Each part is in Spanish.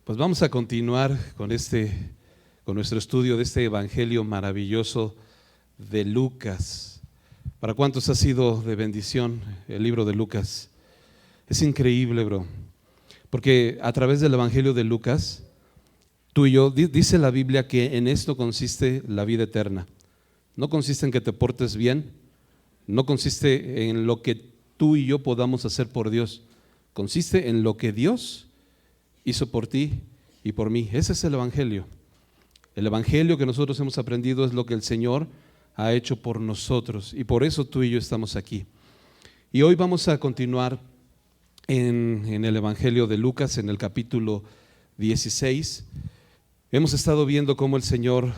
Pues vamos a continuar con nuestro estudio de este evangelio maravilloso de Lucas. ¿Para cuántos ha sido de bendición el libro de Lucas? Es increíble, bro, porque a través del evangelio de Lucas, tú y yo, dice la Biblia que en esto consiste la vida eterna. No consiste en que te portes bien, no consiste en lo que tú y yo podamos hacer por Dios, consiste en lo que Dios hizo por ti y por mí. Ese es el evangelio. El evangelio que nosotros hemos aprendido es lo que el Señor ha hecho por nosotros, y por eso tú y yo estamos aquí. Y hoy vamos a continuar en el evangelio de Lucas, en el capítulo 16. Hemos estado viendo cómo el Señor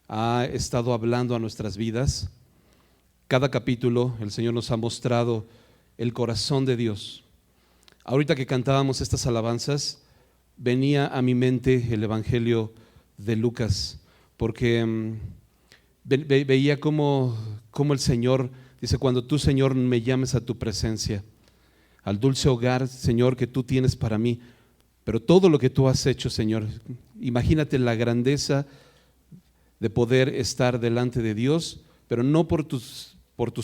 ha estado hablando a nuestras vidas. Cada capítulo el Señor nos ha mostrado el corazón de Dios. Ahorita que cantábamos estas alabanzas, venía a mi mente el evangelio de Lucas, porque veía cómo el Señor dice: cuando tú, Señor, me llames a tu presencia, al dulce hogar, Señor, que tú tienes para mí. Pero todo lo que tú has hecho, Señor, imagínate la grandeza de poder estar delante de Dios, pero no por tus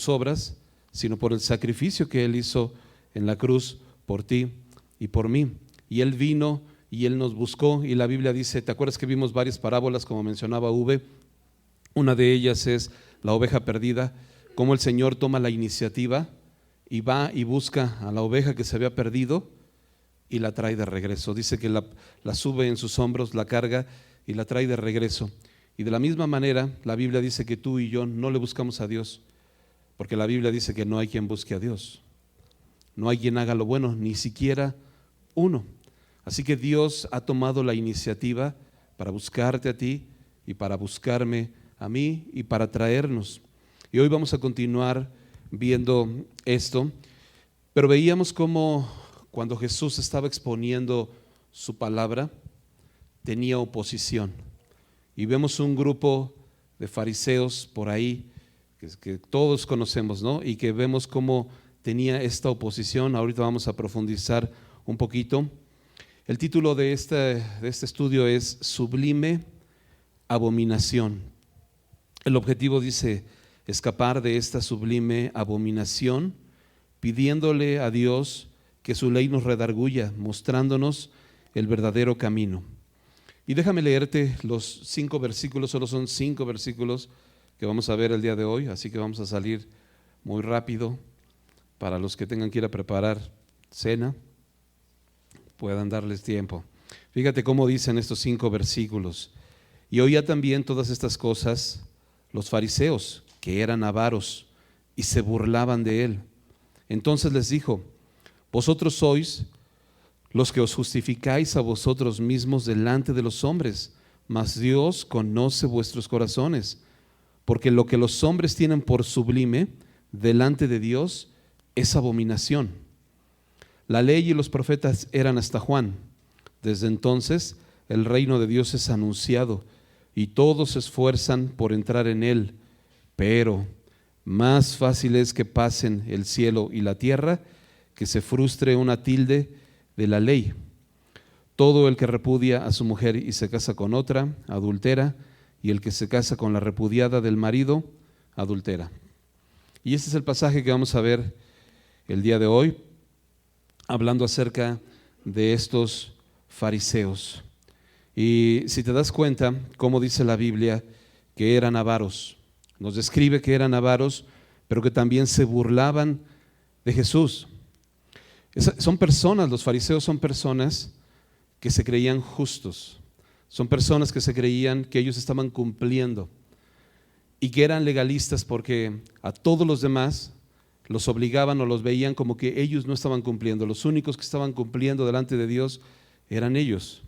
obras, sino por el sacrificio que Él hizo en la cruz por ti y por mí. Y Él vino y Él nos buscó, y la Biblia dice, ¿te acuerdas que vimos varias parábolas, como mencionaba Uve? Una de ellas es la oveja perdida, cómo el Señor toma la iniciativa y va y busca a la oveja que se había perdido y la trae de regreso. Dice que la sube en sus hombros, la carga y la trae de regreso. Y de la misma manera la Biblia dice que tú y yo no le buscamos a Dios, porque la Biblia dice que no hay quien busque a Dios, no hay quien haga lo bueno, ni siquiera uno. Así que Dios ha tomado la iniciativa para buscarte a ti y para buscarme a mí y para traernos. Y hoy vamos a continuar viendo esto, pero veíamos cómo cuando Jesús estaba exponiendo su palabra tenía oposición. Y vemos un grupo de fariseos por ahí que todos conocemos, ¿no? Y que vemos cómo tenía esta oposición. Ahorita vamos a profundizar un poquito. El título de este estudio es Sublime Abominación. El objetivo dice escapar de esta sublime abominación, pidiéndole a Dios que su ley nos redarguya, mostrándonos el verdadero camino. Y déjame leerte los 5 versículos, solo son 5 versículos que vamos a ver el día de hoy, así que vamos a salir muy rápido para los que tengan que ir a preparar cena, puedan darles tiempo. Fíjate cómo dicen estos 5 versículos. Y oía también todas estas cosas los fariseos, que eran avaros, y se burlaban de él. Entonces les dijo: vosotros sois los que os justificáis a vosotros mismos delante de los hombres, mas Dios conoce vuestros corazones, porque lo que los hombres tienen por sublime delante de Dios es abominación. La ley y los profetas eran hasta Juan. Desde entonces el reino de Dios es anunciado, y todos se esfuerzan por entrar en él, pero más fácil es que pasen el cielo y la tierra, que se frustre una tilde de la ley. Todo el que repudia a su mujer y se casa con otra, adultera, y el que se casa con la repudiada del marido, adultera. Y este es el pasaje que vamos a ver el día de hoy, hablando acerca de estos fariseos. Y si te das cuenta, cómo dice la Biblia que eran avaros, nos describe que eran avaros, pero que también se burlaban de Jesús. Son personas, los fariseos son personas que se creían justos, son personas que se creían que ellos estaban cumpliendo y que eran legalistas, porque a todos los demás los obligaban o los veían como que ellos no estaban cumpliendo. Los únicos que estaban cumpliendo delante de Dios eran ellos,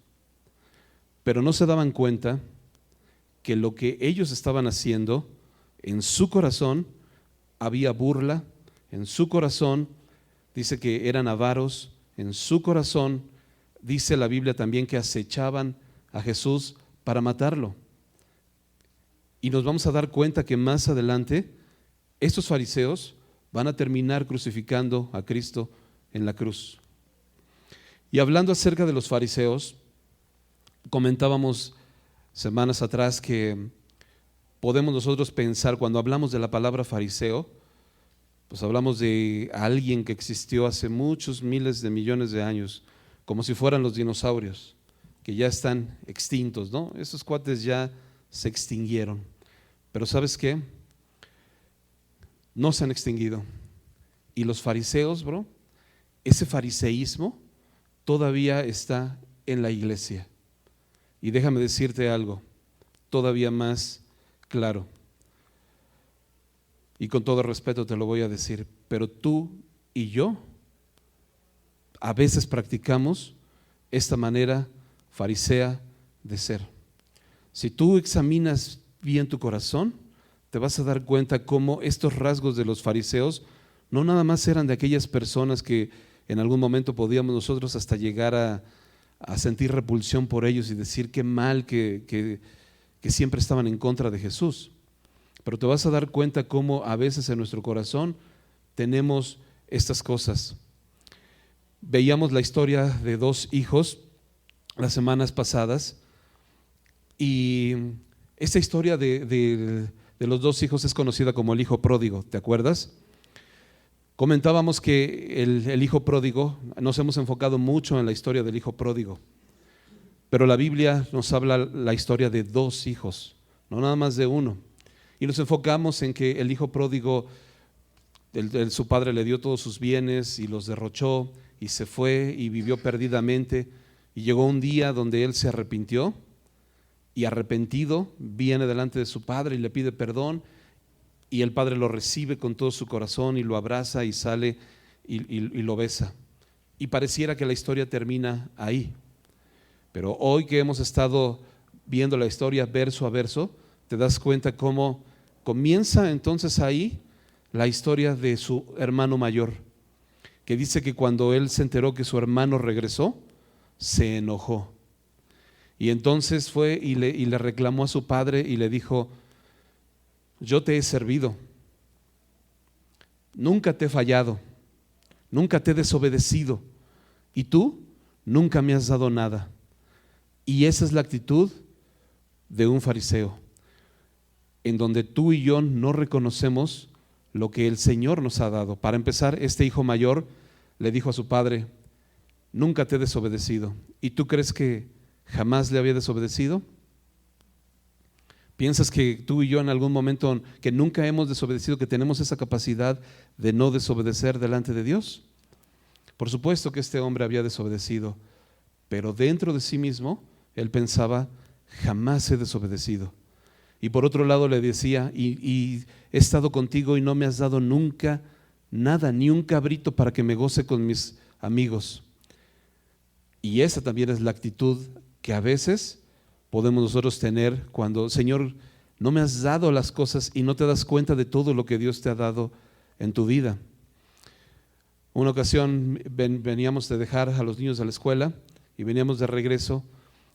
pero no se daban cuenta que lo que ellos estaban haciendo, en su corazón había burla, en su corazón dice que eran avaros, en su corazón dice la Biblia también que acechaban a Jesús para matarlo. Y nos vamos a dar cuenta que más adelante estos fariseos van a terminar crucificando a Cristo en la cruz. Y hablando acerca de los fariseos, Comentábamos semanas atrás que podemos nosotros pensar, cuando hablamos de la palabra fariseo, pues hablamos de alguien que existió hace muchos miles de millones de años, como si fueran los dinosaurios, que ya están extintos, ¿no? Esos cuates ya se extinguieron. Pero ¿sabes qué? No se han extinguido. Y los fariseos, bro, ese fariseísmo todavía está en la iglesia. Y déjame decirte algo todavía más claro. Y con todo respeto te lo voy a decir, pero tú y yo a veces practicamos esta manera farisea de ser. Si tú examinas bien tu corazón, te vas a dar cuenta cómo estos rasgos de los fariseos no nada más eran de aquellas personas que en algún momento podíamos nosotros hasta llegar a sentir repulsión por ellos y decir qué mal que siempre estaban en contra de Jesús. Pero te vas a dar cuenta cómo a veces en nuestro corazón tenemos estas cosas. Veíamos la historia de dos hijos las semanas pasadas y esta historia de los dos hijos es conocida como el hijo pródigo, ¿te acuerdas? Comentábamos que el hijo pródigo, nos hemos enfocado mucho en la historia del hijo pródigo, pero la Biblia nos habla la historia de dos hijos, no nada más de uno. Y nos enfocamos en que el hijo pródigo, su padre le dio todos sus bienes y los derrochó y se fue y vivió perdidamente. Y llegó un día donde él se arrepintió y arrepentido viene delante de su padre y le pide perdón. Y el padre lo recibe con todo su corazón y lo abraza y sale y lo besa. Y pareciera que la historia termina ahí. Pero hoy que hemos estado viendo la historia verso a verso, te das cuenta cómo comienza entonces ahí la historia de su hermano mayor, que dice que cuando él se enteró que su hermano regresó, se enojó. Y entonces fue y le reclamó a su padre y le dijo: yo te he servido, nunca te he fallado, nunca te he desobedecido y tú nunca me has dado nada. Y esa es la actitud de un fariseo, en donde tú y yo no reconocemos lo que el Señor nos ha dado. Para empezar, este hijo mayor le dijo a su padre: nunca te he desobedecido. ¿Y tú crees que jamás le había desobedecido? ¿Piensas que tú y yo en algún momento que nunca hemos desobedecido, que tenemos esa capacidad de no desobedecer delante de Dios? Por supuesto que este hombre había desobedecido, pero dentro de sí mismo él pensaba: jamás he desobedecido. Y por otro lado le decía: y he estado contigo y no me has dado nunca nada, ni un cabrito para que me goce con mis amigos. Y esa también es la actitud que a veces podemos nosotros tener cuando: Señor, no me has dado las cosas y no te das cuenta de todo lo que Dios te ha dado en tu vida. Una ocasión veníamos de dejar a los niños a la escuela y veníamos de regreso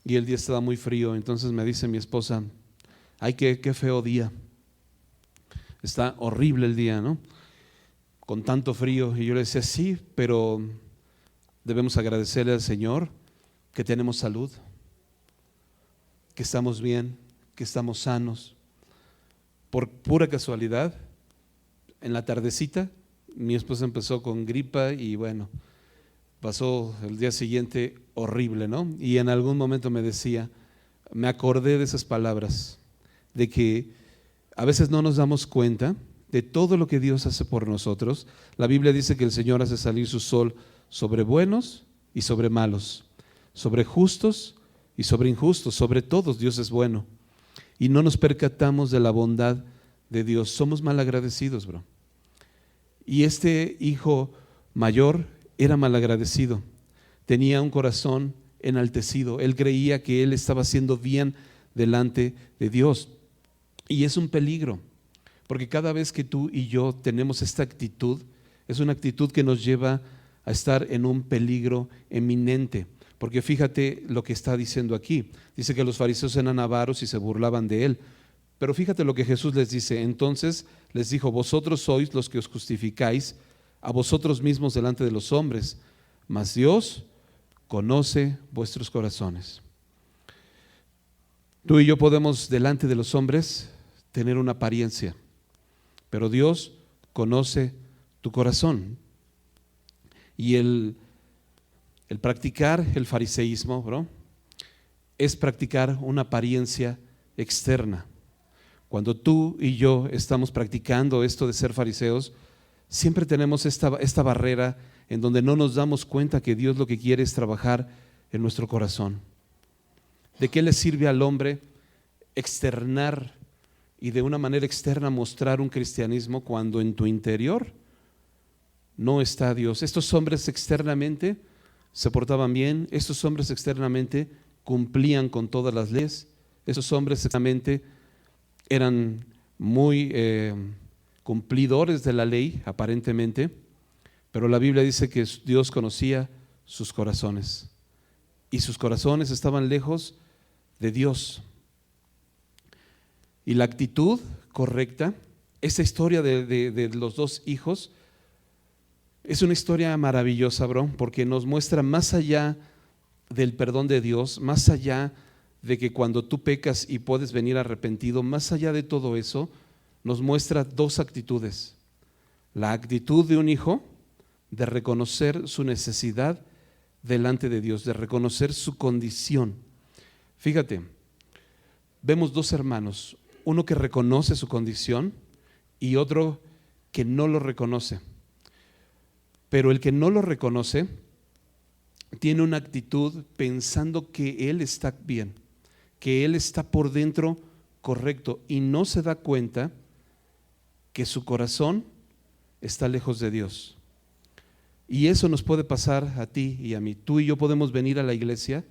y el día estaba muy frío. Entonces me dice mi esposa: ay, qué feo día, está horrible el día, ¿no? Con tanto frío. Y yo le decía: sí, pero debemos agradecerle al Señor que tenemos salud, que estamos bien, que estamos sanos. Por pura casualidad, en la tardecita, mi esposa empezó con gripa y bueno, pasó el día siguiente horrible, ¿no? Y en algún momento me decía, me acordé de esas palabras, de que a veces no nos damos cuenta de todo lo que Dios hace por nosotros. La Biblia dice que el Señor hace salir su sol sobre buenos y sobre malos, sobre justos y sobre injustos, sobre todos Dios es bueno. Y no nos percatamos de la bondad de Dios. Somos malagradecidos, bro. Y este hijo mayor era malagradecido, tenía un corazón enaltecido, él creía que él estaba haciendo bien delante de Dios. Y es un peligro, porque cada vez que tú y yo tenemos esta actitud, es una actitud que nos lleva a estar en un peligro eminente. Porque fíjate lo que está diciendo aquí. Dice que los fariseos eran avaros y se burlaban de él. Pero fíjate lo que Jesús les dice. Entonces les dijo: vosotros sois los que os justificáis a vosotros mismos delante de los hombres, mas Dios conoce vuestros corazones. Tú y yo podemos delante de los hombres tener una apariencia, pero Dios conoce tu corazón. Y el practicar el fariseísmo, bro, es practicar una apariencia externa. Cuando tú y yo estamos practicando esto de ser fariseos, siempre tenemos esta barrera en donde no nos damos cuenta que Dios lo que quiere es trabajar en nuestro corazón. ¿De qué le sirve al hombre externar y de una manera externa mostrar un cristianismo cuando en tu interior no está Dios? Estos hombres externamente se portaban bien, estos hombres externamente cumplían con todas las leyes, estos hombres externamente eran muy cumplidores de la ley, aparentemente, pero la Biblia dice que Dios conocía sus corazones y sus corazones estaban lejos de Dios. Y la actitud correcta, esa historia de los dos hijos, es una historia maravillosa, bro, porque nos muestra más allá del perdón de Dios, más allá de que cuando tú pecas y puedes venir arrepentido, más allá de todo eso, nos muestra dos actitudes. La actitud de un hijo de reconocer su necesidad delante de Dios, de reconocer su condición. Fíjate, vemos dos hermanos, uno que reconoce su condición y otro que no lo reconoce. Pero el que no lo reconoce tiene una actitud pensando que él está bien, que él está por dentro correcto y no se da cuenta que su corazón está lejos de Dios. Y eso nos puede pasar a ti y a mí. Tú y yo podemos venir a la iglesia,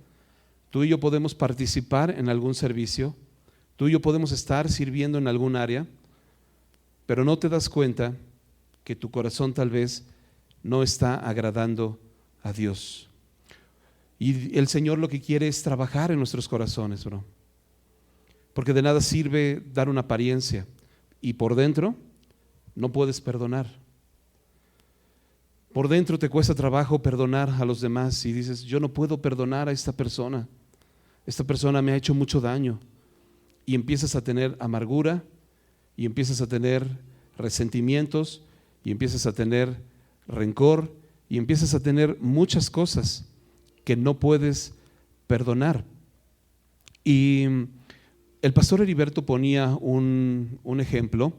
tú y yo podemos participar en algún servicio, tú y yo podemos estar sirviendo en algún área, pero no te das cuenta que tu corazón tal vez no está agradando a Dios. Y el Señor lo que quiere es trabajar en nuestros corazones, bro. Porque de nada sirve dar una apariencia y por dentro no puedes perdonar. Por dentro te cuesta trabajo perdonar a los demás y dices, yo no puedo perdonar a esta persona me ha hecho mucho daño. Y empiezas a tener amargura y empiezas a tener resentimientos y empiezas a tener rencor y empiezas a tener muchas cosas que no puedes perdonar. Y el pastor Heriberto ponía un ejemplo.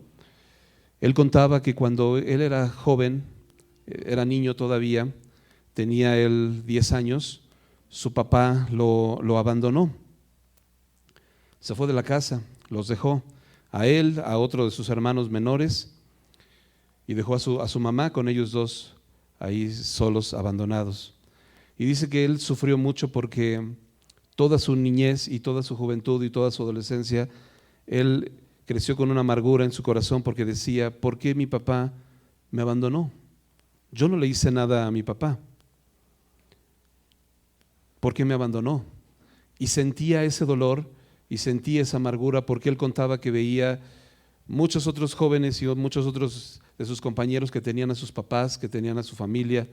Él contaba que cuando él era joven, era niño todavía, tenía él 10 años, su papá lo abandonó. Se fue de la casa, los dejó a él, a otro de sus hermanos menores y dejó a su mamá con ellos dos ahí solos, abandonados. Y dice que él sufrió mucho porque toda su niñez y toda su juventud y toda su adolescencia, él creció con una amargura en su corazón porque decía, ¿por qué mi papá me abandonó? Yo no le hice nada a mi papá. ¿Por qué me abandonó? Y sentía ese dolor y sentía esa amargura porque él contaba que veía muchos otros jóvenes y muchos otros de sus compañeros que tenían a sus papás, que tenían a su familia,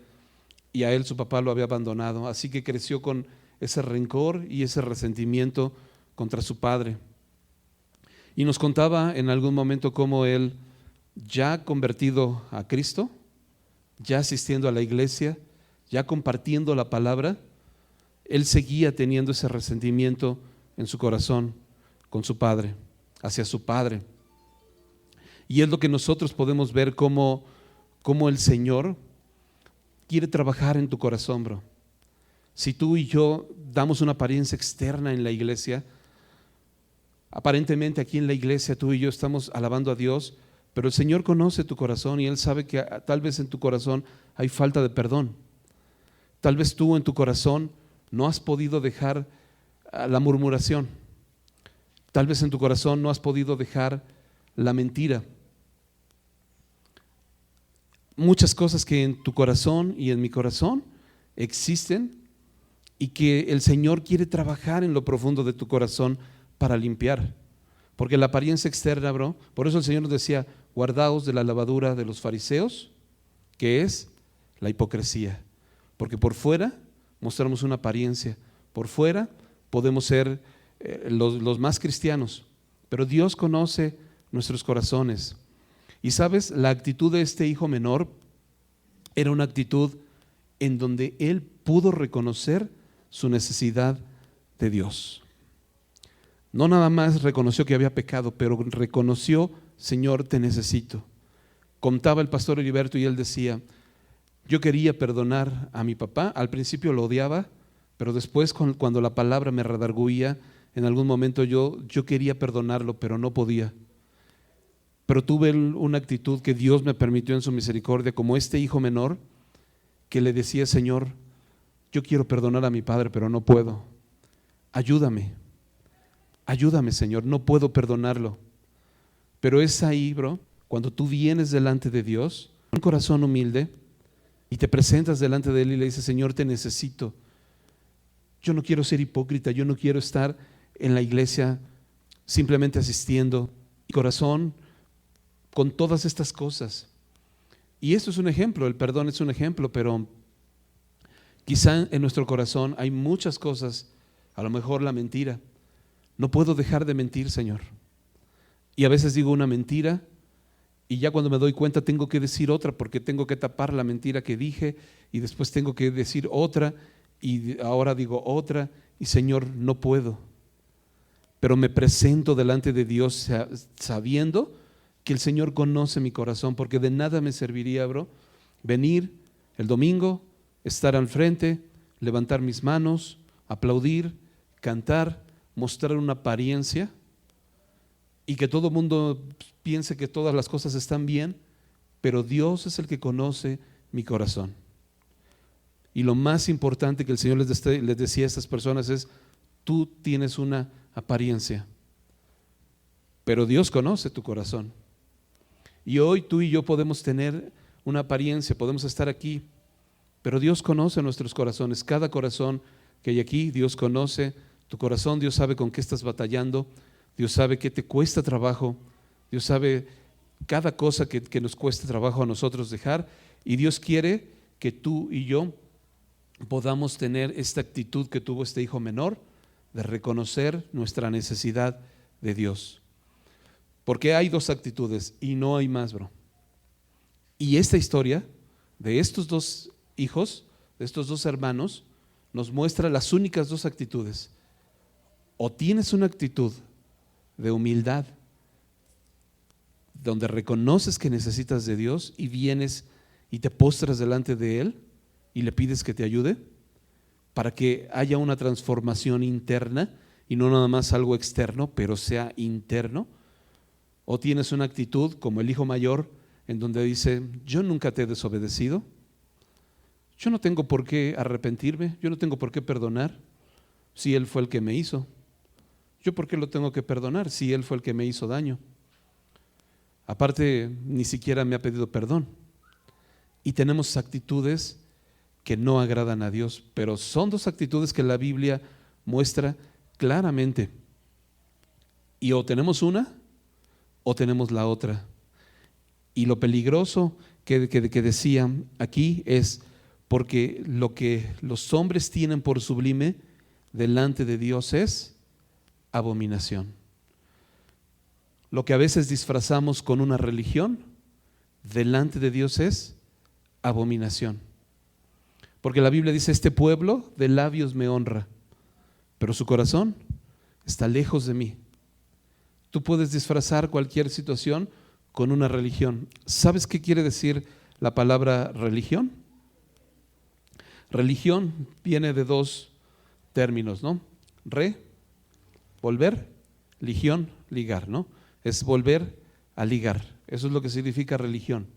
y a él su papá lo había abandonado. Así que creció con ese rencor y ese resentimiento contra su padre. Y nos contaba en algún momento cómo él, ya convertido a Cristo, ya asistiendo a la iglesia, ya compartiendo la palabra, él seguía teniendo ese resentimiento en su corazón con su padre, hacia su padre. Y es lo que nosotros podemos ver cómo el Señor quiere trabajar en tu corazón, bro. Si tú y yo damos una apariencia externa en la iglesia, aparentemente aquí en la iglesia tú y yo estamos alabando a Dios, pero el Señor conoce tu corazón y Él sabe que tal vez en tu corazón hay falta de perdón. Tal vez tú en tu corazón no has podido dejar la murmuración. Tal vez en tu corazón no has podido dejar la mentira. Muchas cosas que en tu corazón y en mi corazón existen y que el Señor quiere trabajar en lo profundo de tu corazón para limpiar. Porque la apariencia externa, bro, por eso el Señor nos decía, guardaos de la levadura de los fariseos, que es la hipocresía. Porque por fuera mostramos una apariencia, por fuera podemos ser los más cristianos, pero Dios conoce nuestros corazones. Y sabes, la actitud de este hijo menor era una actitud en donde él pudo reconocer su necesidad de Dios. No nada más reconoció que había pecado, pero reconoció: Señor, te necesito. Contaba el pastor Heriberto y él decía: yo quería perdonar a mi papá, al principio lo odiaba, pero después cuando la palabra me redarguía, en algún momento yo quería perdonarlo, pero no podía. Pero tuve una actitud que Dios me permitió en su misericordia, como este hijo menor que le decía: Señor, yo quiero perdonar a mi padre, pero no puedo. Ayúdame, Señor, no puedo perdonarlo. Pero es ahí, cuando tú vienes delante de Dios, con un corazón humilde, y te presentas delante de Él y le dices: Señor, te necesito. Yo no quiero ser hipócrita, yo no quiero estar en la iglesia simplemente asistiendo. Mi corazón con todas estas cosas. Y esto es un ejemplo, el perdón es un ejemplo, pero quizá en nuestro corazón hay muchas cosas, a lo mejor la mentira. No puedo dejar de mentir, Señor. Y a veces digo una mentira y ya cuando me doy cuenta tengo que decir otra, porque tengo que tapar la mentira que dije, y después tengo que decir otra, y ahora digo otra, y Señor, no puedo. Pero me presento delante de Dios sabiendo que el Señor conoce mi corazón, porque de nada me serviría, venir el domingo, estar al frente, levantar mis manos, aplaudir, cantar, mostrar una apariencia y que todo el mundo piense que todas las cosas están bien, pero Dios es el que conoce mi corazón. Y lo más importante que el Señor les decía a estas personas es: tú tienes una apariencia, pero Dios conoce tu corazón. Y hoy tú y yo podemos tener una apariencia, podemos estar aquí, pero Dios conoce nuestros corazones. Cada corazón que hay aquí, Dios conoce tu corazón. Dios sabe con qué estás batallando, Dios sabe qué te cuesta trabajo, Dios sabe cada cosa que nos cuesta trabajo a nosotros dejar, y Dios quiere que tú y yo podamos tener esta actitud que tuvo este hijo menor, de reconocer nuestra necesidad de Dios. Porque hay dos actitudes y no hay más, Y esta historia de estos dos hijos, de estos dos hermanos, nos muestra las únicas dos actitudes. O tienes una actitud de humildad, donde reconoces que necesitas de Dios y vienes y te postras delante de Él y le pides que te ayude para que haya una transformación interna y no nada más algo externo, pero sea interno. O tienes una actitud como el hijo mayor, en donde dice: yo nunca te he desobedecido, yo no tengo por qué arrepentirme, yo no tengo por qué perdonar si Él fue el que me hizo. ¿Yo por qué lo tengo que perdonar si Él fue el que me hizo daño? Aparte, ni siquiera me ha pedido perdón. Y tenemos actitudes que no agradan a Dios, pero son dos actitudes que la Biblia muestra claramente. Y o tenemos una o tenemos la otra. Y lo peligroso que decía aquí es: porque lo que los hombres tienen por sublime delante de Dios es abominación. Lo que a veces disfrazamos con una religión, delante de Dios es abominación. Porque la Biblia dice: este pueblo de labios me honra, pero su corazón está lejos de mí. Tú puedes disfrazar cualquier situación con una religión. ¿Sabes qué quiere decir la palabra religión? Religión viene de dos términos, ¿no? Volver, ligión, ligar, ¿no? Es volver a ligar. Eso es lo que significa religión.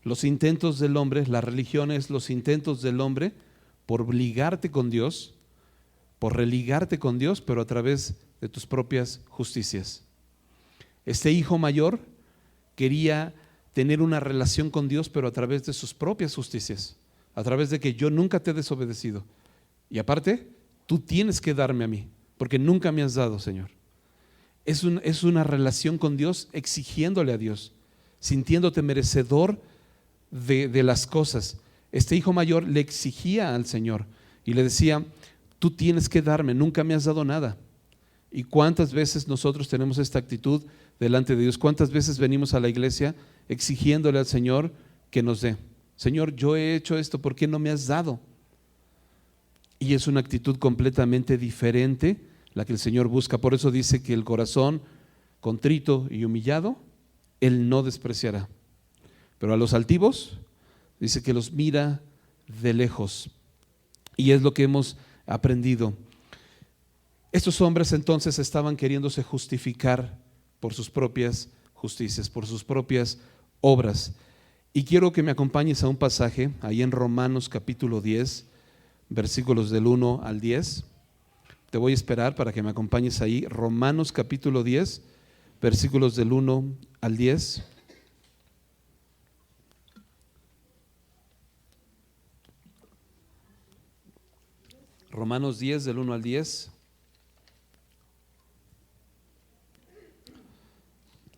Los intentos del hombre, la religión es los intentos del hombre por ligarte con Dios, por religarte con Dios, pero a través de tus propias justicias. Este hijo mayor quería tener una relación con Dios, pero a través de sus propias justicias, a través de que yo nunca te he desobedecido. Y aparte, tú tienes que darme a mí, porque nunca me has dado, Señor. Es una relación con Dios exigiéndole a Dios, sintiéndote merecedor de las cosas. Este hijo mayor le exigía al Señor y le decía: tú tienes que darme, nunca me has dado nada. ¿Y cuántas veces nosotros tenemos esta actitud delante de Dios? ¿Cuántas veces venimos a la iglesia exigiéndole al Señor que nos dé? Señor, yo he hecho esto, ¿por qué no me has dado? Y es una actitud completamente diferente la que el Señor busca. Por eso dice que el corazón contrito y humillado, Él no despreciará. Pero a los altivos, dice que los mira de lejos. Y es lo que hemos aprendido. Estos hombres entonces estaban queriéndose justificar por sus propias justicias, por sus propias obras. Y quiero que me acompañes a un pasaje ahí en Romanos capítulo 10, versículos del 1 al 10. Te voy a esperar para que me acompañes ahí. Romanos capítulo 10, versículos del 1 al 10. Romanos 10, del 1 al 10.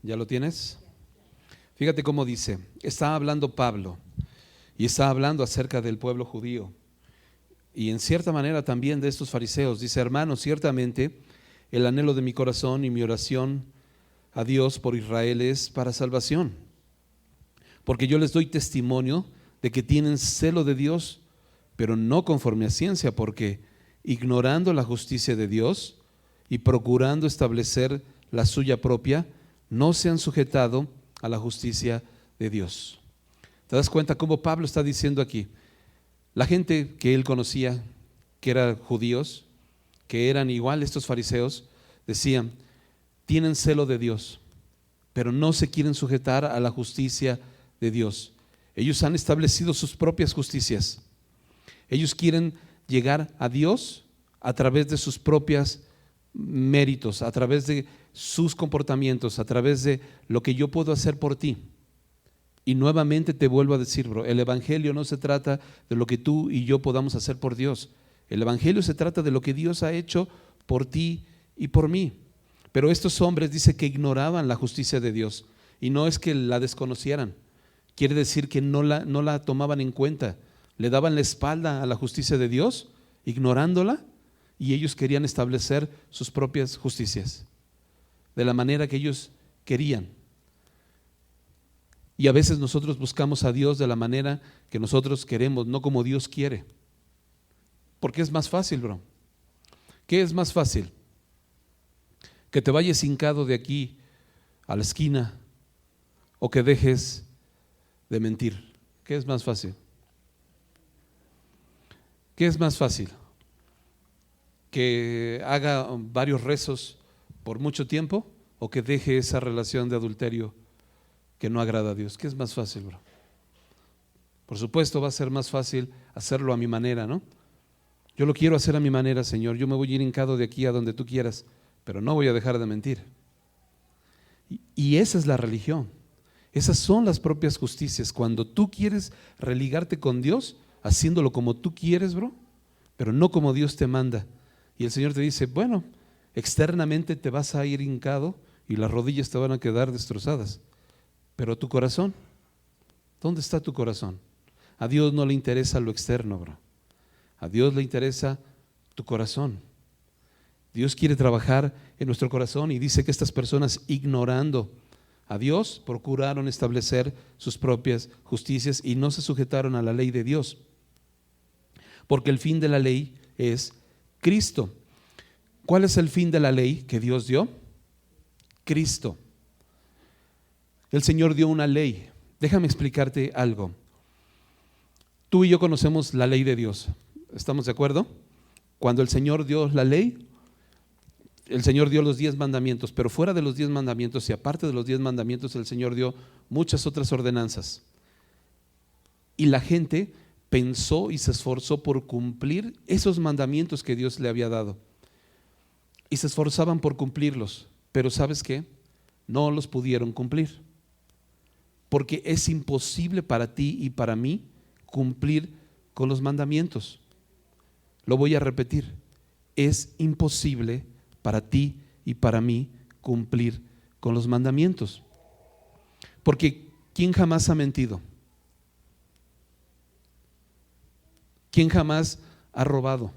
¿Ya lo tienes? Fíjate cómo dice. Está hablando Pablo y está hablando acerca del pueblo judío y en cierta manera también de estos fariseos. Dice: hermanos, ciertamente el anhelo de mi corazón y mi oración a Dios por Israel es para salvación, porque yo les doy testimonio de que tienen celo de Dios, pero no conforme a ciencia, porque ignorando la justicia de Dios y procurando establecer la suya propia, no se han sujetado a la justicia de Dios. ¿Te das cuenta cómo Pablo está diciendo aquí? La gente que él conocía, que eran judíos, que eran igual estos fariseos, decían: tienen celo de Dios, pero no se quieren sujetar a la justicia de Dios. Ellos han establecido sus propias justicias. Ellos quieren llegar a Dios a través de sus propios méritos, a través de sus comportamientos, a través de lo que yo puedo hacer por ti. Y nuevamente te vuelvo a decir, bro, el evangelio no se trata de lo que tú y yo podamos hacer por Dios. El evangelio se trata de lo que Dios ha hecho por ti y por mí. Pero estos hombres dice que ignoraban la justicia de Dios, y no es que la desconocieran, quiere decir que no la tomaban en cuenta, le daban la espalda a la justicia de Dios, ignorándola, y ellos querían establecer sus propias justicias de la manera que ellos querían. Y a veces nosotros buscamos a Dios de la manera que nosotros queremos, no como Dios quiere, porque es más fácil, bro. ¿Qué es más fácil? Que te vayas hincado de aquí a la esquina, o que dejes de mentir. ¿Qué es más fácil? ¿Qué es más fácil? ¿Que haga varios rezos por mucho tiempo, o que deje esa relación de adulterio que no agrada a Dios? ¿Qué es más fácil, bro? Por supuesto va a ser más fácil hacerlo a mi manera, ¿no? Yo lo quiero hacer a mi manera, Señor. Yo me voy a ir hincado de aquí a donde tú quieras, pero no voy a dejar de mentir. Y esa es la religión. Esas son las propias justicias. Cuando tú quieres religarte con Dios, haciéndolo como tú quieres, bro, pero no como Dios te manda. Y el Señor te dice: bueno, externamente te vas a ir hincado y las rodillas te van a quedar destrozadas, pero tu corazón, ¿dónde está tu corazón? A Dios no le interesa lo externo, bro. A Dios le interesa tu corazón. Dios quiere trabajar en nuestro corazón, y dice que estas personas, ignorando a Dios, procuraron establecer sus propias justicias y no se sujetaron a la ley de Dios, porque el fin de la ley es Cristo. ¿Cuál es el fin de la ley que Dios dio? Cristo. El Señor dio una ley. Déjame explicarte algo. Tú y yo conocemos la ley de Dios. ¿Estamos de acuerdo? Cuando el Señor dio la ley, el Señor dio los 10 mandamientos, pero fuera de los 10 mandamientos y aparte de los 10 mandamientos, el Señor dio muchas otras ordenanzas. Y la gente pensó y se esforzó por cumplir esos mandamientos que Dios le había dado. Y se esforzaban por cumplirlos, pero ¿sabes qué? No los pudieron cumplir, porque es imposible para ti y para mí cumplir con los mandamientos. Lo voy a repetir: es imposible para ti y para mí cumplir con los mandamientos, porque ¿quién jamás ha mentido? ¿Quién jamás ha robado?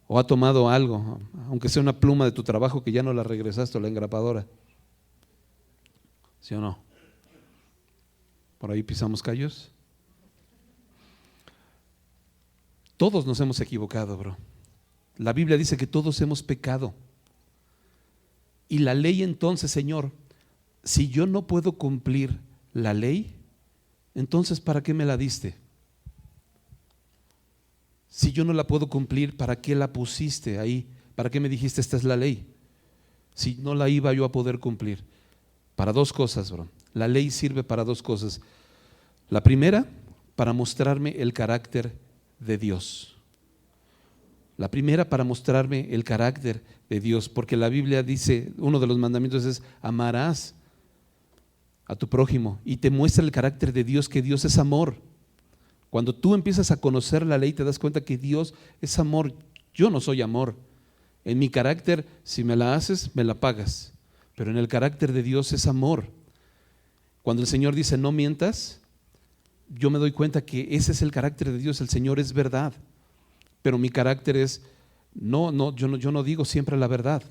o ha tomado algo, aunque sea una pluma de tu trabajo que ya no la regresaste a la engrapadora. ¿Sí o no? Por ahí pisamos callos. Todos nos hemos equivocado, bro. La Biblia dice que todos hemos pecado. Y la ley entonces, Señor, si yo no puedo cumplir la ley, entonces ¿para qué me la diste? Si yo no la puedo cumplir, ¿para qué la pusiste ahí? ¿Para qué me dijiste esta es la ley? Si no la iba yo a poder cumplir. Para dos cosas, bro. La ley sirve para dos cosas. La primera, para mostrarme el carácter de Dios. La primera, para mostrarme el carácter de Dios, porque la Biblia dice, uno de los mandamientos es, amarás a tu prójimo, y te muestra el carácter de Dios, que Dios es amor. Cuando tú empiezas a conocer la ley, te das cuenta que Dios es amor. Yo no soy amor. En mi carácter, si me la haces, me la pagas. Pero en el carácter de Dios es amor. Cuando el Señor dice no mientas, yo me doy cuenta que ese es el carácter de Dios. El Señor es verdad, pero mi carácter es yo no digo siempre la verdad.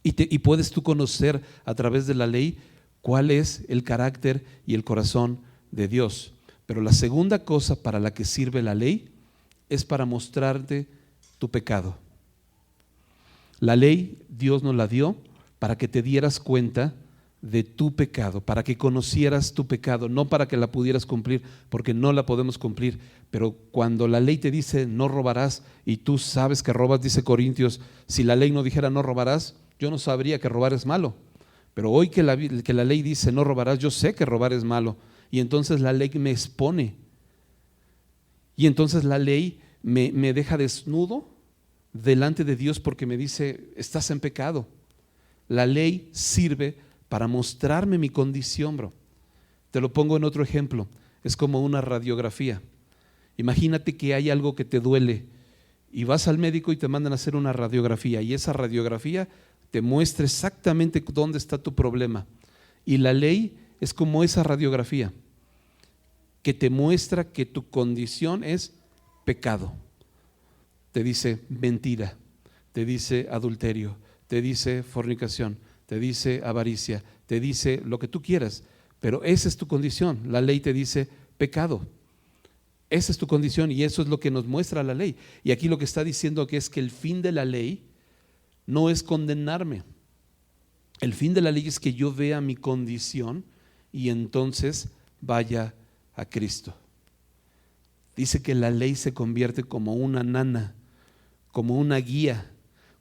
Y puedes tú conocer a través de la ley cuál es el carácter y el corazón de Dios. Pero la segunda cosa para la que sirve la ley es para mostrarte tu pecado. La ley Dios nos la dio para que te dieras cuenta de tu pecado, para que conocieras tu pecado, no para que la pudieras cumplir, porque no la podemos cumplir. Pero cuando la ley te dice no robarás y tú sabes que robas, dice Corintios, si la ley no dijera no robarás, yo no sabría que robar es malo. Pero hoy que la ley dice no robarás, yo sé que robar es malo. Y entonces la ley me expone. Y entonces la ley me deja desnudo delante de Dios porque me dice, estás en pecado. La ley sirve para mostrarme mi condición, bro. Te lo pongo en otro ejemplo. Es como una radiografía. Imagínate que hay algo que te duele y vas al médico y te mandan a hacer una radiografía, y esa radiografía te muestra exactamente dónde está tu problema. Y la ley es como esa radiografía que te muestra que tu condición es pecado. Te dice mentira, te dice adulterio, te dice fornicación, te dice avaricia, te dice lo que tú quieras, pero esa es tu condición. La ley te dice pecado. Esa es tu condición y eso es lo que nos muestra la ley. Y aquí lo que está diciendo que es que el fin de la ley no es condenarme. El fin de la ley es que yo vea mi condición y entonces vaya a Cristo. Dice que la ley se convierte como una nana, como una guía,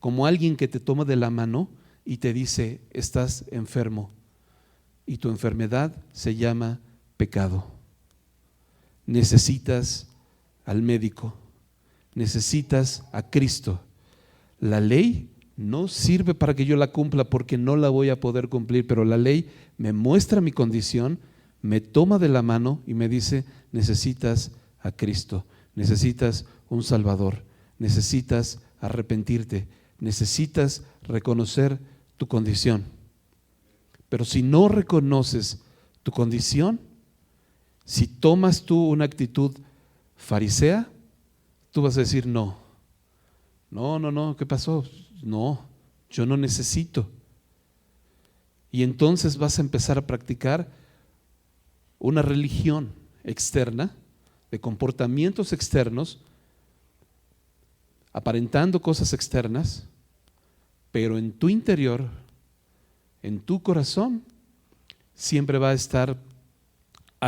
como alguien que te toma de la mano y te dice, estás enfermo y tu enfermedad se llama pecado. Necesitas al médico, necesitas a Cristo. La ley no sirve para que yo la cumpla porque no la voy a poder cumplir, pero la ley me muestra mi condición, me toma de la mano y me dice, necesitas a Cristo, necesitas un Salvador, necesitas arrepentirte, necesitas reconocer tu condición. Pero si no reconoces tu condición, si tomas tú una actitud farisea, tú vas a decir no, ¿qué pasó? No, yo no necesito. Y entonces vas a empezar a practicar una religión externa, de comportamientos externos, aparentando cosas externas, pero en tu interior, en tu corazón, siempre va a estar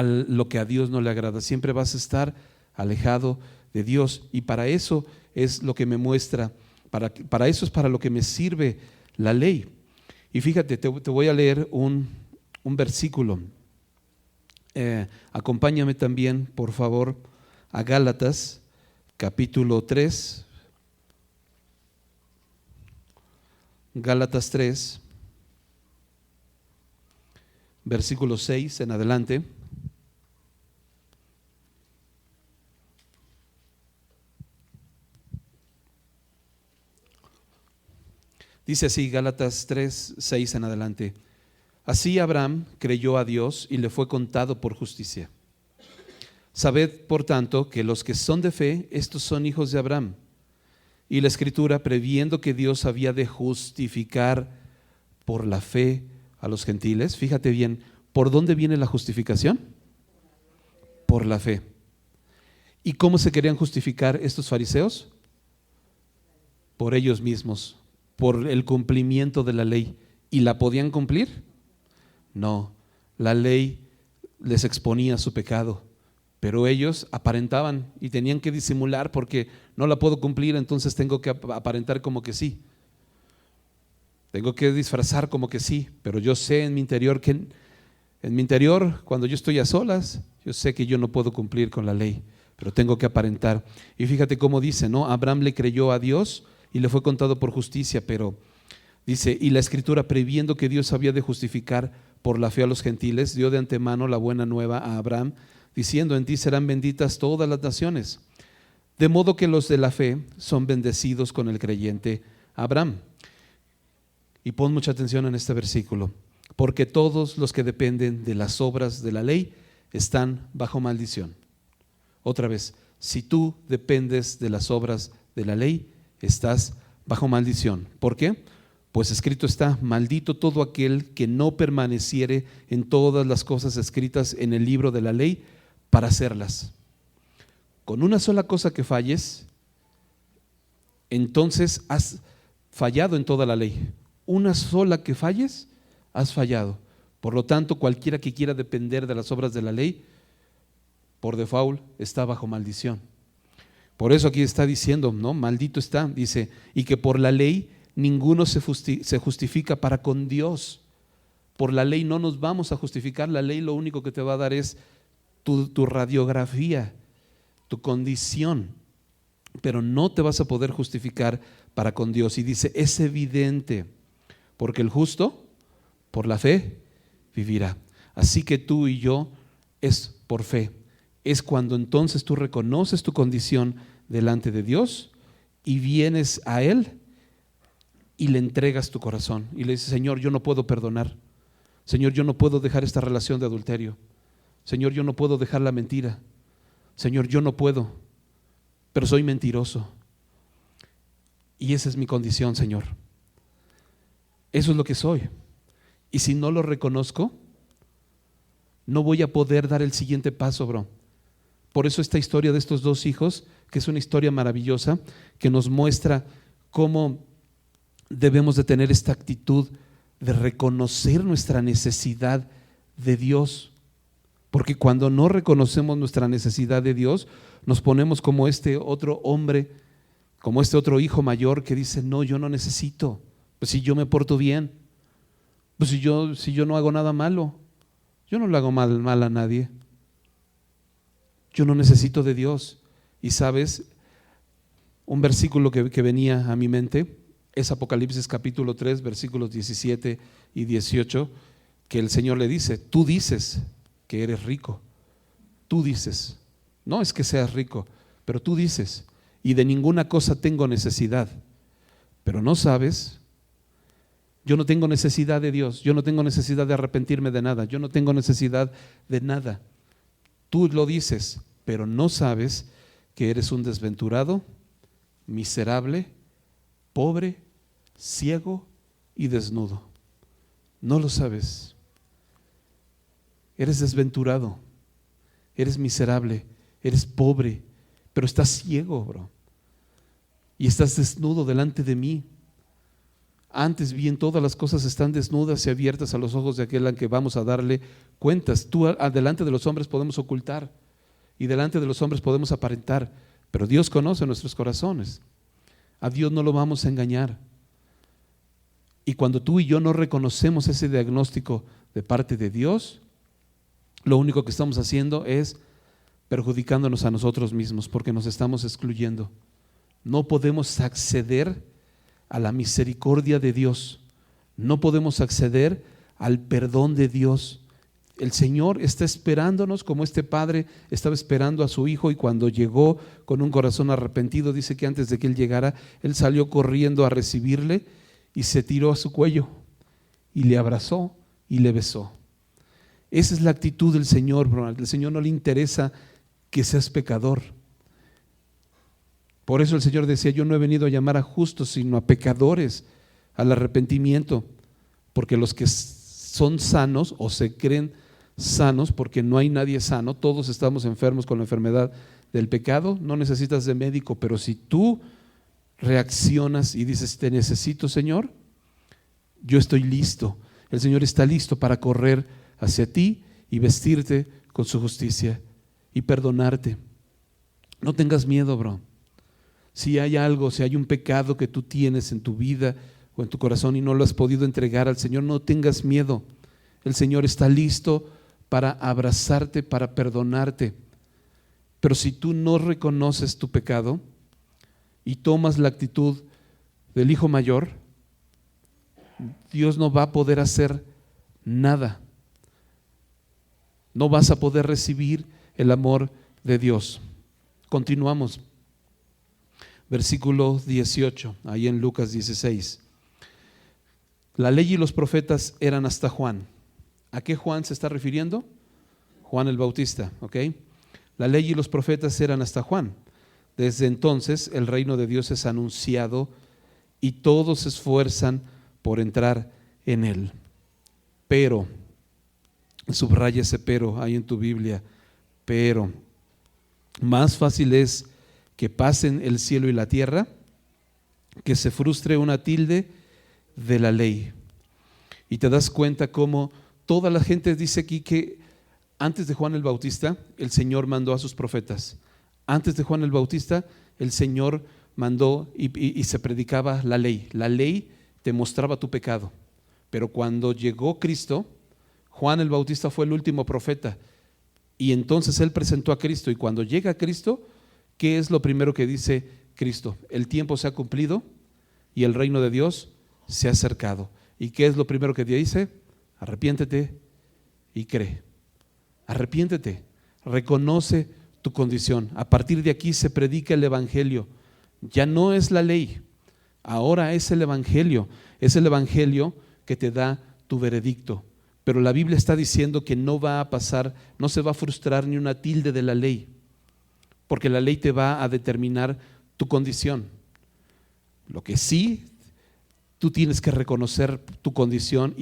lo que a Dios no le agrada, siempre vas a estar alejado de Dios. Y para eso es lo que me muestra, para eso es para lo que me sirve la ley. Y fíjate, te voy a leer un versículo. Acompáñame también, por favor, a Gálatas, capítulo 3. Gálatas 3, versículo 6 en adelante. Dice así, Gálatas 3, 6 en adelante. Así Abraham creyó a Dios y le fue contado por justicia. Sabed, por tanto, que los que son de fe, estos son hijos de Abraham. y la Escritura, previendo que Dios había de justificar por la fe a los gentiles. Fíjate bien, ¿por dónde viene la justificación? Por la fe. ¿Y cómo se querían justificar estos fariseos? Por ellos mismos, por el cumplimiento de la ley. ¿Y la podían cumplir? No, la ley les exponía su pecado, pero ellos aparentaban y tenían que disimular porque no la puedo cumplir, entonces tengo que aparentar como que sí. Tengo que disfrazar como que sí, pero yo sé en mi interior cuando yo estoy a solas, yo sé que yo no puedo cumplir con la ley, pero tengo que aparentar. Y fíjate cómo dice, ¿no? Abraham le creyó a Dios y le fue contado por justicia, pero dice, y la Escritura, previendo que Dios había de justificar por la fe a los gentiles, dio de antemano la buena nueva a Abraham, diciendo, en ti serán benditas todas las naciones. De modo que los de la fe son bendecidos con el creyente Abraham. Y pon mucha atención en este versículo, porque todos los que dependen de las obras de la ley están bajo maldición. Otra vez, si tú dependes de las obras de la ley, estás bajo maldición. ¿Por qué? Pues escrito está, maldito todo aquel que no permaneciere en todas las cosas escritas en el libro de la ley para hacerlas. Con una sola cosa que falles, entonces has fallado en toda la ley. Una sola que falles, has fallado. Por lo tanto, cualquiera que quiera depender de las obras de la ley, por default, está bajo maldición. Por eso aquí está diciendo, ¿no? Maldito está, dice, y que por la ley ninguno se justifica para con Dios. Por la ley no nos vamos a justificar, la ley lo único que te va a dar es tu radiografía, tu condición, pero no te vas a poder justificar para con Dios. Y dice, es evidente, porque el justo por la fe vivirá. Así que tú y yo es por fe. Es cuando entonces tú reconoces tu condición delante de Dios y vienes a Él y le entregas tu corazón y le dices, Señor, yo no puedo perdonar. Señor, yo no puedo dejar esta relación de adulterio. Señor, yo no puedo dejar la mentira. Señor, yo no puedo, pero soy mentiroso. Y esa es mi condición, Señor. Eso es lo que soy. Y si no lo reconozco, no voy a poder dar el siguiente paso, bro. Por eso esta historia de estos dos hijos, que es una historia maravillosa, que nos muestra cómo debemos de tener esta actitud de reconocer nuestra necesidad de Dios. Porque cuando no reconocemos nuestra necesidad de Dios, nos ponemos como este otro hombre, como este otro hijo mayor que dice, no, yo no necesito, pues si yo me porto bien, pues si yo no hago nada malo, yo no le hago mal a nadie, yo no necesito de Dios. Y sabes, un versículo que venía a mi mente es Apocalipsis capítulo 3, versículos 17 y 18, que el Señor le dice, tú dices que eres rico, tú dices, no es que seas rico, pero tú dices, y de ninguna cosa tengo necesidad, pero no sabes, yo no tengo necesidad de Dios, yo no tengo necesidad de arrepentirme de nada, yo no tengo necesidad de nada. Tú lo dices, pero no sabes que eres un desventurado, miserable, pobre, ciego y desnudo. No lo sabes. Eres desventurado, eres miserable, eres pobre, pero estás ciego, bro. Y estás desnudo delante de mí. Antes bien, todas las cosas están desnudas y abiertas a los ojos de aquel a que vamos a darle cuentas. Tú delante de los hombres podemos ocultar y delante de los hombres podemos aparentar, pero Dios conoce nuestros corazones. A Dios no lo vamos a engañar. Y cuando tú y yo no reconocemos ese diagnóstico de parte de Dios, lo único que estamos haciendo es perjudicándonos a nosotros mismos porque nos estamos excluyendo. No podemos acceder a la misericordia de Dios, no podemos acceder al perdón de Dios. El Señor está esperándonos como este padre estaba esperando a su hijo, y cuando llegó con un corazón arrepentido, dice que antes de que él llegara, él salió corriendo a recibirle y se tiró a su cuello y le abrazó y le besó. Esa es la actitud del Señor, bro. Al Señor no le interesa que seas pecador. Por eso el Señor decía: yo no he venido a llamar a justos, sino a pecadores, al arrepentimiento. Porque los que son sanos o se creen sanos, porque no hay nadie sano, todos estamos enfermos con la enfermedad del pecado, no necesitas de médico. Pero si tú reaccionas y dices: te necesito, Señor, yo estoy listo. El Señor está listo para correr hacia ti y vestirte con su justicia y perdonarte. No tengas miedo, bro. Si hay algo, si hay un pecado que tú tienes en tu vida o en tu corazón y no lo has podido entregar al Señor, no tengas miedo. El Señor está listo para abrazarte, para perdonarte. Pero si tú no reconoces tu pecado y tomas la actitud del hijo mayor, Dios no va a poder hacer nada. No vas a poder recibir el amor de Dios. Continuamos. Versículo 18, ahí en Lucas 16. La ley y los profetas eran hasta Juan. ¿A qué Juan se está refiriendo? Juan el Bautista, ¿ok? La ley y los profetas eran hasta Juan. Desde entonces el reino de Dios es anunciado y todos se esfuerzan por entrar en él. Pero, subraya ese pero ahí en tu Biblia, pero más fácil es que pasen el cielo y la tierra que se frustre una tilde de la ley. Y te das cuenta cómo toda la gente dice aquí que antes de Juan el Bautista el Señor mandó a sus profetas. Antes de Juan el Bautista el Señor mandó y se predicaba la ley. La ley te mostraba tu pecado. Pero cuando llegó Cristo, Juan el Bautista fue el último profeta y entonces él presentó a Cristo. Y cuando llega Cristo, ¿qué es lo primero que dice Cristo? El tiempo se ha cumplido y el reino de Dios se ha acercado. ¿Y qué es lo primero que dice? Arrepiéntete y cree. Arrepiéntete, reconoce tu condición. A partir de aquí se predica el evangelio. Ya no es la ley, ahora es el evangelio. Es el evangelio que te da tu veredicto. Pero la Biblia está diciendo que no va a pasar, no se va a frustrar ni una tilde de la ley, porque la ley te va a determinar tu condición. Lo que sí, tú tienes que reconocer tu condición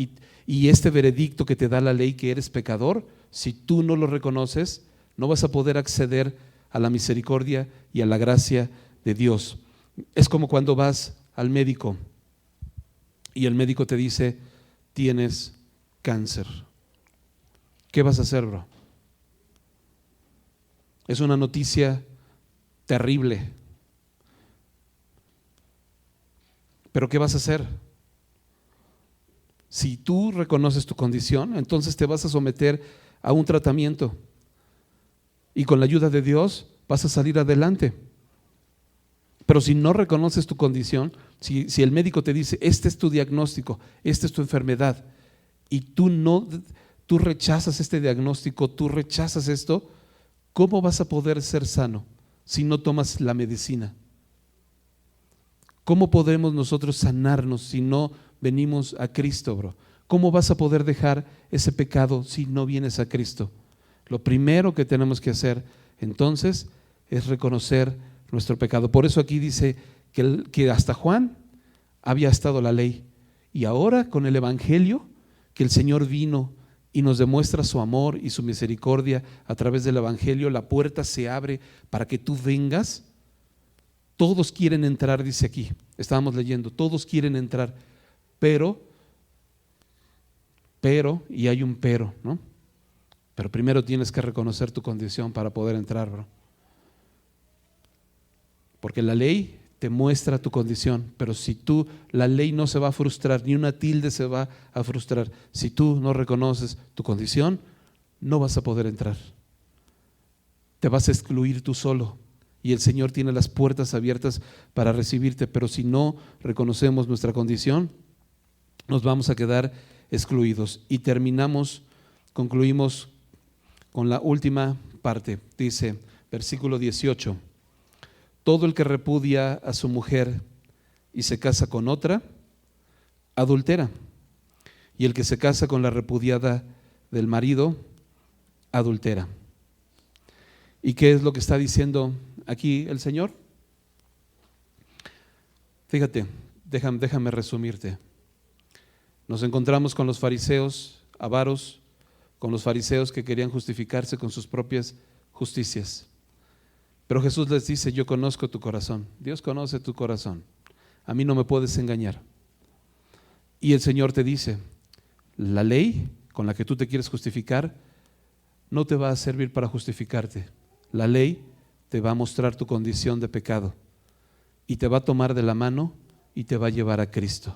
y este veredicto que te da la ley, que eres pecador, si tú no lo reconoces, no vas a poder acceder a la misericordia y a la gracia de Dios. Es como cuando vas al médico y el médico te dice: tienes cáncer. ¿Qué vas a hacer, bro? Es una noticia terrible. Pero ¿qué vas a hacer? Si tú reconoces tu condición, entonces te vas a someter a un tratamiento y con la ayuda de Dios vas a salir adelante. Pero si no reconoces tu condición, si el médico te dice: este es tu diagnóstico, esta es tu enfermedad, y tú rechazas este diagnóstico, tú rechazas esto, ¿cómo vas a poder ser sano si no tomas la medicina? ¿Cómo podemos nosotros sanarnos si no venimos a Cristo, bro? ¿Cómo vas a poder dejar ese pecado si no vienes a Cristo? Lo primero que tenemos que hacer entonces es reconocer nuestro pecado. Por eso aquí dice que hasta Juan había estado la ley, y ahora con el evangelio que el Señor vino y nos demuestra su amor y su misericordia a través del evangelio, la puerta se abre para que tú vengas. Todos quieren entrar, dice aquí, estábamos leyendo, todos quieren entrar, pero, y hay un pero, ¿no? Pero primero tienes que reconocer tu condición para poder entrar, bro. Porque la ley te muestra tu condición, pero si la ley no se va a frustrar, ni una tilde se va a frustrar. Si tú no reconoces tu condición, no vas a poder entrar. Te vas a excluir tú solo. Y el Señor tiene las puertas abiertas para recibirte, pero si no reconocemos nuestra condición, nos vamos a quedar excluidos. Y concluimos con la última parte. Dice, versículo 18: todo el que repudia a su mujer y se casa con otra, adultera. Y el que se casa con la repudiada del marido, adultera. ¿Y qué es lo que está diciendo aquí el Señor? Fíjate, déjame resumirte. Nos encontramos con los fariseos avaros, con los fariseos que querían justificarse con sus propias justicias. Pero Jesús les dice: yo conozco tu corazón. Dios conoce tu corazón. A mí no me puedes engañar. Y el Señor te dice: la ley con la que tú te quieres justificar no te va a servir para justificarte. La ley te va a mostrar tu condición de pecado y te va a tomar de la mano y te va a llevar a Cristo.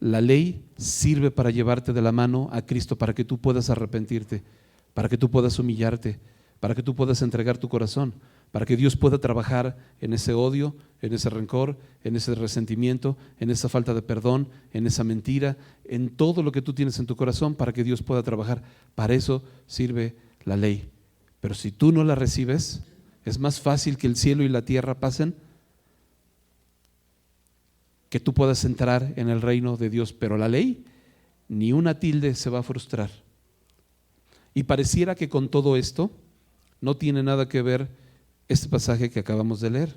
La ley sirve para llevarte de la mano a Cristo, para que tú puedas arrepentirte, para que tú puedas humillarte, para que tú puedas entregar tu corazón, para que Dios pueda trabajar en ese odio, en ese rencor, en ese resentimiento, en esa falta de perdón, en esa mentira, en todo lo que tú tienes en tu corazón, para que Dios pueda trabajar. Para eso sirve la ley. Pero si tú no la recibes, es más fácil que el cielo y la tierra pasen, que tú puedas entrar en el reino de Dios. Pero la ley, ni una tilde se va a frustrar. Y pareciera que con todo esto no tiene nada que ver este pasaje que acabamos de leer,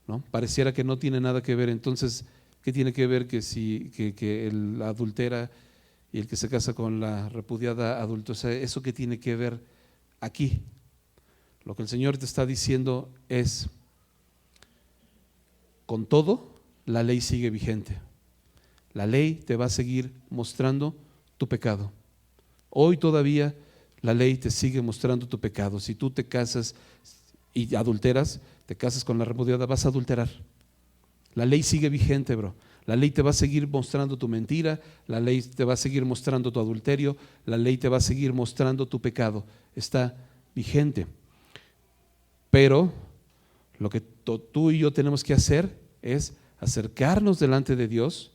¿no? Pareciera que no tiene nada que ver. Entonces, ¿qué tiene que ver que el adultera y el que se casa con la repudiada adulto? O sea, ¿eso qué tiene que ver aquí? Lo que el Señor te está diciendo es: con todo, la ley sigue vigente. La ley te va a seguir mostrando tu pecado. Hoy todavía la ley te sigue mostrando tu pecado. Si tú te casas y adulteras, te casas con la repudiada, vas a adulterar. La ley sigue vigente, bro. La ley te va a seguir mostrando tu mentira, la ley te va a seguir mostrando tu adulterio, la ley te va a seguir mostrando tu pecado. Está vigente. Pero lo que tú y yo tenemos que hacer es acercarnos delante de Dios,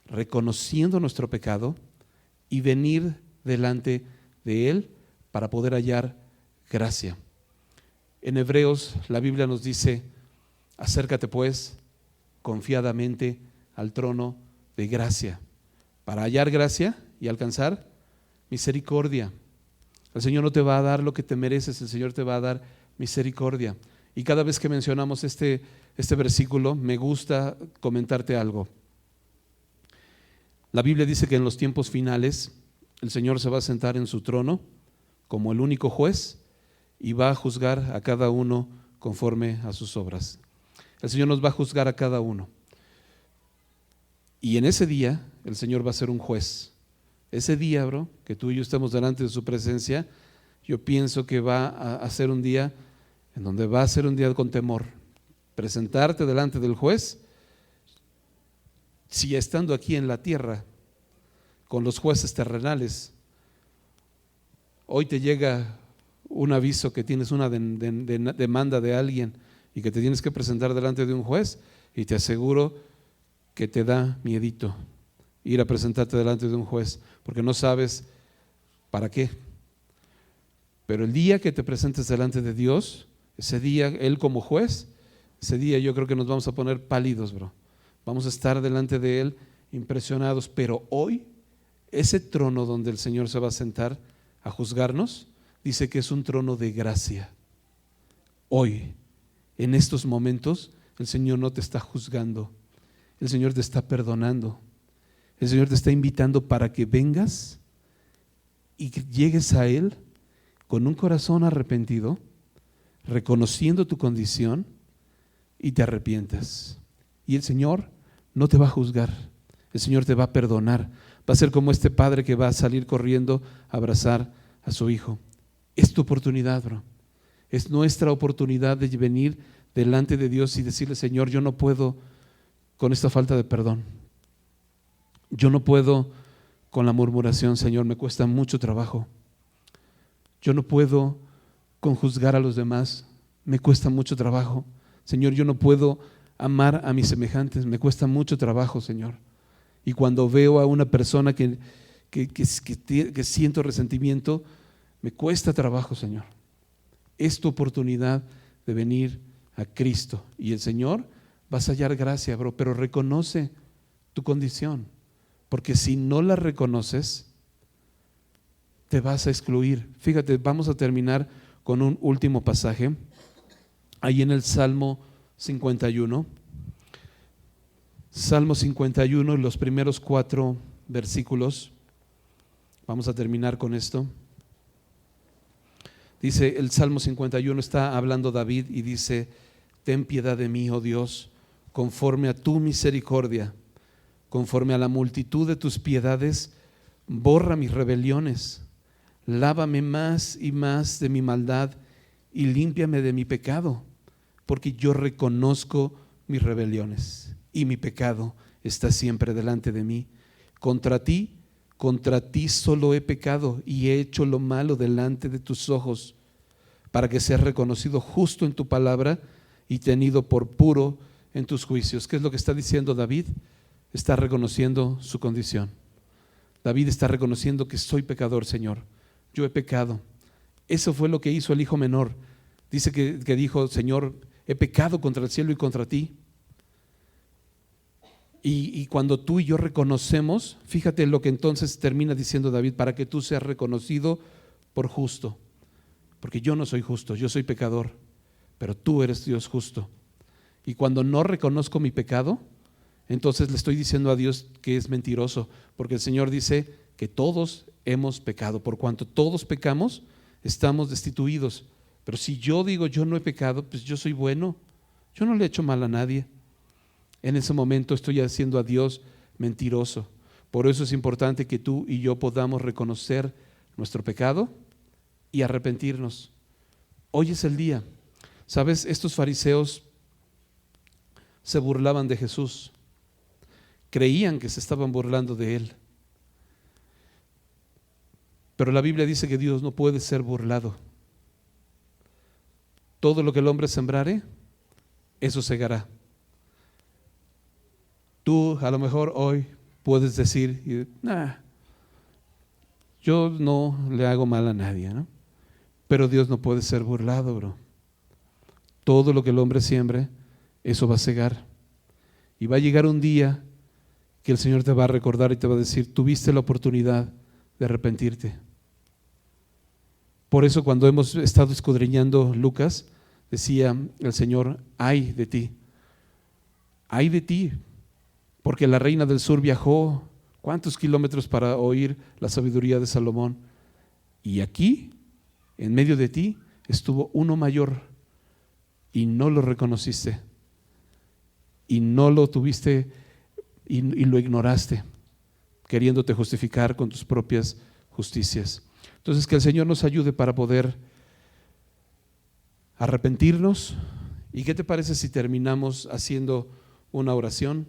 reconociendo nuestro pecado y venir delante de Él para poder hallar gracia. En Hebreos la Biblia nos dice: acércate pues confiadamente al trono de gracia para hallar gracia y alcanzar misericordia. El Señor no te va a dar lo que te mereces, el Señor te va a dar misericordia. Y cada vez que mencionamos este versículo, me gusta comentarte algo. La Biblia dice que en los tiempos finales el Señor se va a sentar en su trono como el único juez y va a juzgar a cada uno conforme a sus obras. El Señor nos va a juzgar a cada uno. Y en ese día el Señor va a ser un juez. Ese día, bro, que tú y yo estemos delante de su presencia, yo pienso que va a ser un día en donde va a ser un día con temor. Presentarte delante del juez, si estando aquí en la tierra con los jueces terrenales, hoy te llega un aviso que tienes una demanda de alguien y que te tienes que presentar delante de un juez, y te aseguro que te da miedito ir a presentarte delante de un juez, porque no sabes para qué. Pero el día que te presentes delante de Dios, ese día, Él como juez, ese día yo creo que nos vamos a poner pálidos, bro. Vamos a estar delante de Él impresionados. Pero hoy, ese trono donde el Señor se va a sentar a juzgarnos, dice que es un trono de gracia. Hoy, en estos momentos, el Señor no te está juzgando, el Señor te está perdonando, el Señor te está invitando para que vengas y que llegues a Él con un corazón arrepentido, reconociendo tu condición, y te arrepientas. Y el Señor no te va a juzgar, el Señor te va a perdonar. Va a ser como este padre que va a salir corriendo a abrazar a su hijo. Es tu oportunidad, bro. Es nuestra oportunidad de venir delante de Dios y decirle: Señor, yo no puedo con esta falta de perdón. Yo no puedo con la murmuración, Señor, me cuesta mucho trabajo. Yo no puedo con juzgar a los demás, me cuesta mucho trabajo. Señor, yo no puedo amar a mis semejantes, me cuesta mucho trabajo, Señor. Y cuando veo a una persona que siento resentimiento, me cuesta trabajo, Señor. Es tu oportunidad de venir a Cristo y el Señor vas a hallar gracia, bro, pero reconoce tu condición, porque si no la reconoces, te vas a excluir. Fíjate, vamos a terminar con un último pasaje, ahí en el Salmo 51. Salmo 51, los primeros 4 versículos. Vamos a terminar con esto. Dice el Salmo 51, está hablando David y dice: ten piedad de mí, oh Dios, conforme a tu misericordia, conforme a la multitud de tus piedades, borra mis rebeliones, lávame más y más de mi maldad y límpiame de mi pecado, porque yo reconozco mis rebeliones y mi pecado está siempre delante de mí. Contra ti solo he pecado y he hecho lo malo delante de tus ojos, para que seas reconocido justo en tu palabra y tenido por puro en tus juicios. ¿Qué es lo que está diciendo David? Está reconociendo su condición. David está reconociendo que soy pecador, Señor. Yo he pecado. Eso fue lo que hizo el hijo menor. Dice que dijo: Señor, he pecado contra el cielo y contra ti. Y cuando tú y yo reconocemos, fíjate lo que entonces termina diciendo David: para que tú seas reconocido por justo. Porque yo no soy justo, yo soy pecador, pero tú eres Dios justo. Y cuando no reconozco mi pecado, entonces le estoy diciendo a Dios que es mentiroso, porque el Señor dice que todos hemos pecado. Por cuanto todos pecamos, estamos destituidos. Pero si yo digo yo no he pecado, pues yo soy bueno, yo no le he hecho mal a nadie. En ese momento estoy haciendo a Dios mentiroso. Por eso es importante que tú y yo podamos reconocer nuestro pecado y arrepentirnos. Hoy es el día. ¿Sabes? Estos fariseos se burlaban de Jesús. Creían que se estaban burlando de Él. Pero la Biblia dice que Dios no puede ser burlado. Todo lo que el hombre sembrare, eso segará. Tú a lo mejor hoy puedes decir: yo no le hago mal a nadie, ¿no? Pero Dios no puede ser burlado, bro. Todo lo que el hombre siembre, eso va a segar. Y va a llegar un día que el Señor te va a recordar y te va a decir: tuviste la oportunidad de arrepentirte. Por eso cuando hemos estado escudriñando Lucas, decía el Señor: ay de ti, porque la reina del sur viajó ¿cuántos kilómetros para oír la sabiduría de Salomón? Y aquí, en medio de ti, estuvo uno mayor y no lo reconociste y no lo tuviste y lo ignoraste, queriéndote justificar con tus propias justicias. Entonces, que el Señor nos ayude para poder arrepentirnos. ¿Y qué te parece si terminamos haciendo una oración?